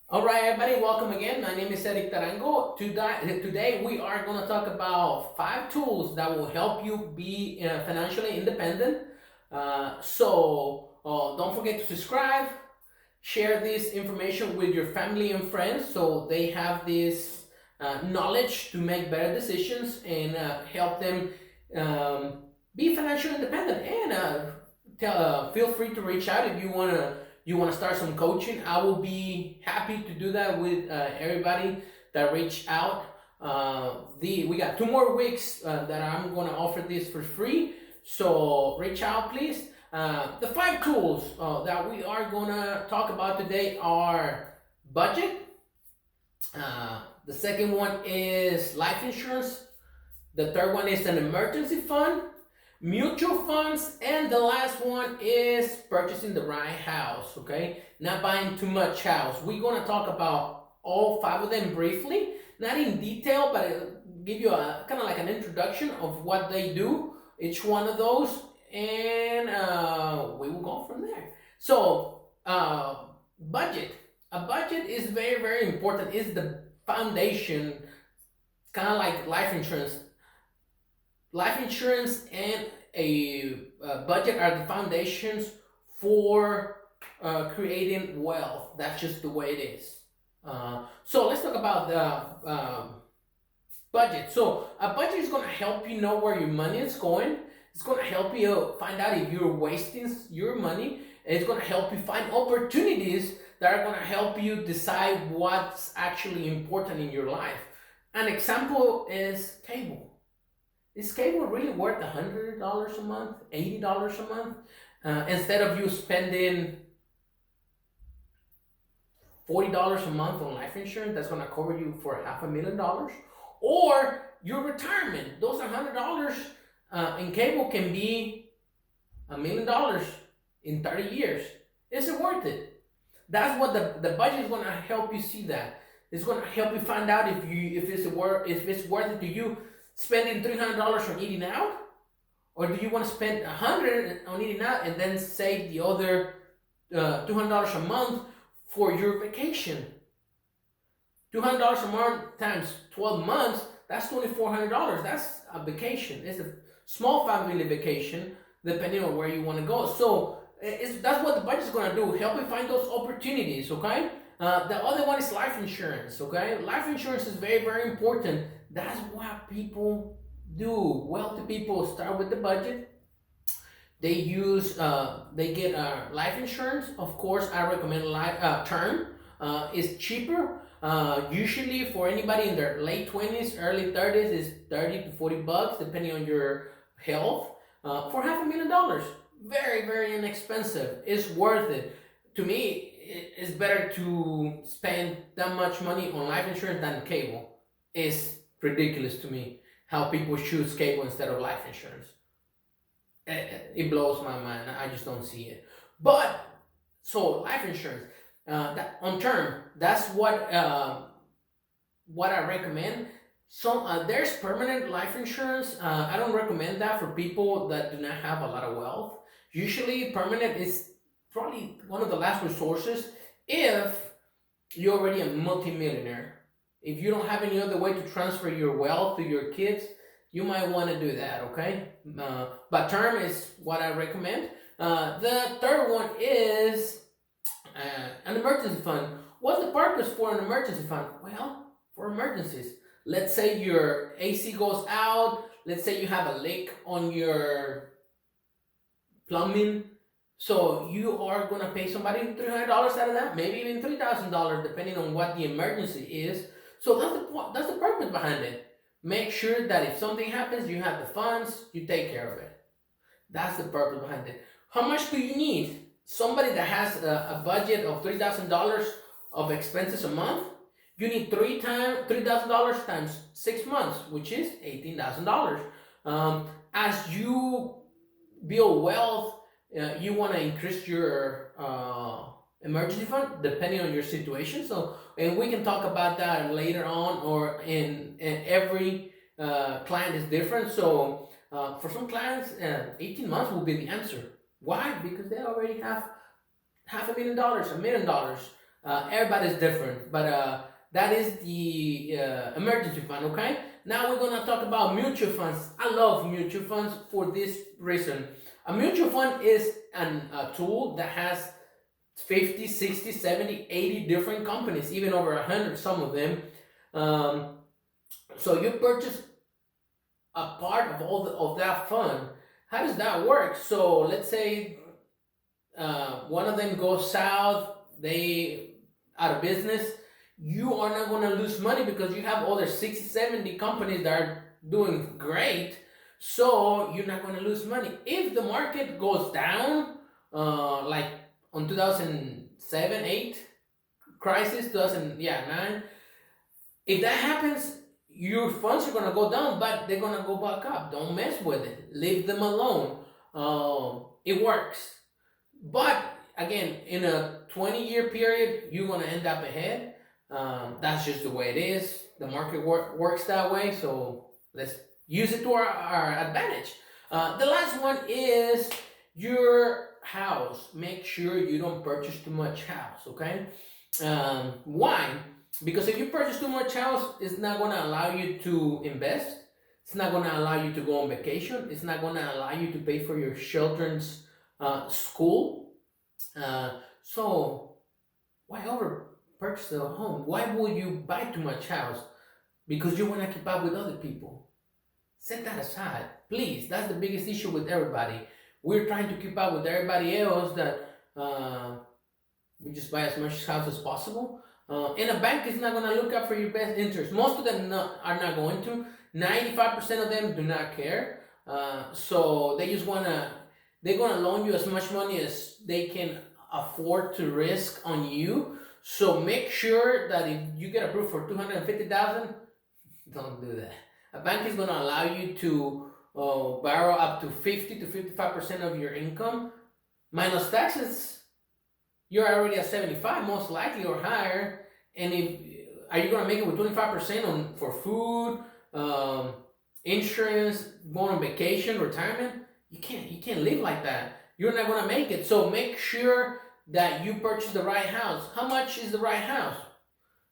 All right, everybody, welcome again. My name is Erik. Today we are going to talk about 5 tools that will help you be financially independent. Don't forget to subscribe, share this information with your family and friends so they have this knowledge to make better decisions and help them um, be financially independent. And feel free to reach out if you want to start some coaching. I will be happy to do that with everybody that reach out. We got 2 more weeks that I'm going to offer this for free. So reach out, please. The 5 tools that we are going to talk about today are budget. The second one is life insurance. The third one is an emergency fund, mutual funds, and the last one is purchasing the right house. Okay, not buying too much house. We're gonna talk about all 5 of them briefly, not in detail, but I'll give you a kind of like an introduction of what they do, each one of those, and we will go from there. Budget. A budget is very, very important. It's the foundation, kind of like life insurance. Life insurance and a budget are the foundations for creating wealth. That's just the way it is. So let's talk about the budget. So a budget is going to help you know where your money is going. It's going to help you find out if you're wasting your money. And it's going to help you find opportunities that are going to help you decide what's actually important in your life. An example is cable. Is cable really worth $100 a month, $80 a month, instead of you spending $40 a month on life insurance that's going to cover you for $500,000, or your retirement? Those $100 in cable can be $1,000,000 in 30 years. Is it worth it? That's what the budget is going to help you see. That it's going to help you find out if it's worth it to you spending $300 on eating out, or do you want to spend $100 on eating out and then save the other $200 a month for your vacation? $200 a month times 12 months, that's $2,400. That's a vacation. It's a small family vacation, depending on where you want to go. So that's what the budget is going to do, help you find those opportunities. Okay. The other one is life insurance. Okay, life insurance is very, very important. That's what people do. Wealthy people start with the budget. They get life insurance. Of course, I recommend term. It's cheaper. Usually for anybody in their late 20s, early 30s, is 30 to 40 bucks, depending on your health. For $500,000, very, very inexpensive. It's worth it. To me, it's better to spend that much money on life insurance than cable. It's ridiculous to me how people choose cable instead of life insurance. It blows my mind. I just don't see it. But so life insurance, that on term, that's what I recommend. So there's permanent life insurance. I don't recommend that for people that do not have a lot of wealth. Usually, permanent is probably one of the last resources if you're already a multimillionaire. If you don't have any other way to transfer your wealth to your kids, you might want to do that. Okay, but term is what I recommend. The third one is an emergency fund. What's the purpose for an emergency fund? Well, for emergencies. Let's say your AC goes out. Let's say you have a leak on your plumbing. So you are going to pay somebody $300 out of that, maybe even $3,000, depending on what the emergency is. So that's the purpose behind it. Make sure that if something happens, you have the funds, you take care of it. That's the purpose behind it. How much do you need? Somebody that has a budget of $3,000 of expenses a month, you need $3,000 times 6 months, which is $18,000. As you build wealth, you want to increase your emergency fund depending on your situation. So, and we can talk about that later on, or in every client is different. So, for some clients, 18 months will be the answer. Why? Because they already have $500,000, $1,000,000 Everybody's different, but that is the emergency fund. Okay. Now we're gonna talk about mutual funds. I love mutual funds for this reason. A mutual fund is a tool that has 50, 60, 70, 80 different companies, even over 100, some of them. Um, so you purchase a part of of that fund. How does that work? So let's say one of them goes south, they out of business. You are not going to lose money because you have other 60, 70 companies that are doing great. So you're not going to lose money. If the market goes down, like on 2007, 8 crisis, 2009, if that happens, your funds are gonna go down, but they're gonna go back up. Don't mess with it. Leave them alone. It works. But again, in a 20-year period, you're gonna end up ahead. That's just the way it is. The market works that way. So let's use it to our advantage. The last one is your house. Make sure you don't purchase too much house. Okay. Why? Because if you purchase too much house, it's not going to allow you to invest. It's not going to allow you to go on vacation. It's not going to allow you to pay for your children's school. So why over purchase a home? Why would you buy too much house? Because you want to keep up with other people. Set that aside, please. That's the biggest issue with everybody. We're trying to keep up with everybody else that we just buy as much house as possible. And a bank is not going to look out for your best interest. Most of them are not going to. 95% of them do not care. So they just they're going to loan you as much money as they can afford to risk on you. So make sure that if you get approved for $250,000, don't do that. A bank is going to allow you to borrow up to 50 to 55% of your income minus taxes. You're already at 75, most likely, or higher. And are you gonna make it with 25% for food, insurance, going on vacation, retirement? You can't live like that. You're not gonna make it. So make sure that you purchase the right house. How much is the right house?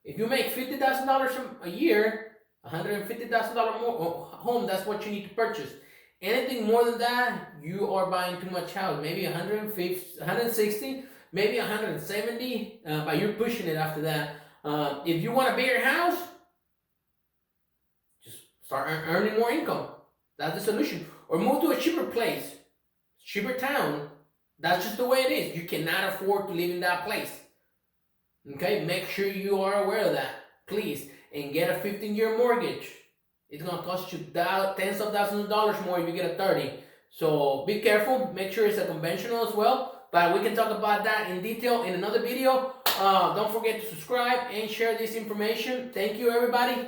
If you make $50,000 a year, $150,000 more home, that's what you need to purchase. Anything more than that, you are buying too much house. Maybe 150, 160. Maybe 170, but you're pushing it after that. If you want a bigger house, just start earning more income. That's the solution. Or move to a cheaper place, cheaper town. That's just the way it is. You cannot afford to live in that place. Okay, make sure you are aware of that, please. And get a 15-year mortgage. It's gonna cost you tens of thousands of dollars more if you get a 30. So be careful. Make sure it's a conventional as well. But we can talk about that in detail in another video. Don't forget to subscribe and share this information. Thank you, everybody.